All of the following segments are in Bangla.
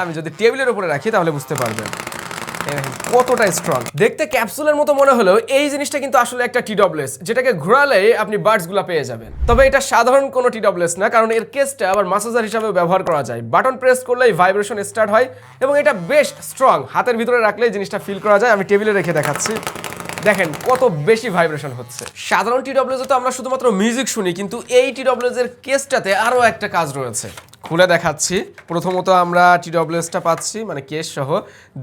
আমি যদি টেবিলের উপরে রাখি তাহলে বুঝতে পারবেন কতটা স্ট্রং। দেখতে ক্যাপসুলের মতো মনে হলেও এই জিনিসটা কিন্তু আসলে একটা টিডব্লিউএস, যেটাকে ঘোরালে আপনি বার্ডসগুলো পেয়ে যাবেন। তবে এটা সাধারণ কোনো টিডব্লিউএস না, কারণ এর কেসটা আবার মাসাজার হিসাবে ব্যবহার করা যায়। বাটন প্রেস করলেই ভাইব্রেশন স্টার্ট হয় এবং এটা বেশ স্ট্রং। হাতের ভিতরে রাখলেই জিনিসটা ফিল করা যায়। আমি টেবিলে রেখে দেখাচ্ছি, দেখেন কত বেশি ভাইব্রেশন হচ্ছে। সাধারণ টিডব্লিউএস তো আমরা শুধুমাত্র মিউজিক শুনি, কিন্তু এই টিডব্লিউএস এর কেসটাতে আরো একটা কাজ রয়েছে। খুলে দেখাচ্ছি। প্রথমত আমরা টিডব্লিউএসটা পাচ্ছি, মানে কেস সহ।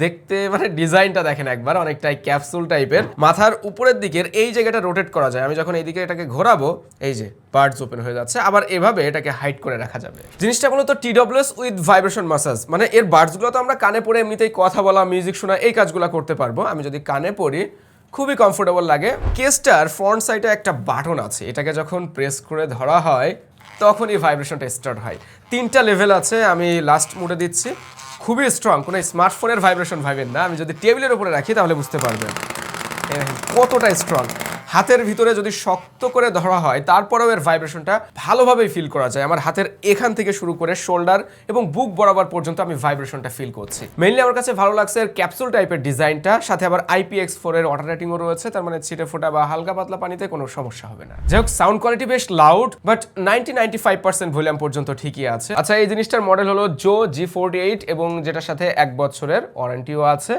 দেখতে মানে ডিজাইনটা দেখেন একবার, অনেকটাই ক্যাপসুল টাইপের। মাথার উপরের দিকের এই জায়গাটা রোটেট করা যায়। আমি যখন এইদিকে এটাকে ঘোরাবো, এই যে পার্টস ওপেন হয়ে যাচ্ছে। আবার এভাবে এটাকে হাইড করে রাখা যাবে। জিনিসটা মূলত টিডব্লিউএস উইথ ভাইব্রেশন মাসাজ, মানে এর বার্ডসগুলো তো আমরা কানে পরে এমনিতেই কথা বলা, মিউজিক শোনা, এই কাজগুলো করতে পারবো। আমি যদি কানে পড়ি খুবই কমফোর্টেবল লাগে। কেসটার ফ্রন্ট সাইডে একটা বাটন আছে, এটাকে যখন প্রেস করে ধরা হয় তখনই ভাইব্রেশনটা স্টার্ট হয়। 3টা লেভেল আছে, আমি লাস্ট মোডে দিচ্ছি। খুবই স্ট্রং, কোনো স্মার্টফোনের ভাইব্রেশন ভাবেন না। আমি যদি টেবিলের উপরে রাখি তাহলে বুঝতে পারবেন কতটা স্ট্রং। হাতের ভিতরে যদি শক্ত করে ধরা হয় তারপরেও এর ভাইব্রেশনটা ভালোভাবেই ফিল করা যায়। আমার হাতের এখান থেকে শুরু করে শোল্ডার এবং বুক বরাবর পর্যন্ত আমি ভাইব্রেশনটা ফিল করছি। মেইনলি আমার কাছে ভালো লাগছে এর ক্যাপসুল টাইপের ডিজাইনটা, সাথে আবার IPX4 এর ওয়াটার রেটিংও রয়েছে, তার মানে ছিটে ফোটা বা হালকা পাতলা পানিতে কোনো সমস্যা হবে না। যাই হোক, সাউন্ড কোয়ালিটি বেশ লাউড, বাট 90-95% ভলিউম পর্যন্ত ঠিকই আছে। আচ্ছা, এই জিনিসটার মডেল হলো জো G48 এবং যেটার সাথে 1 বছরের ওয়ারেন্টিও আছে।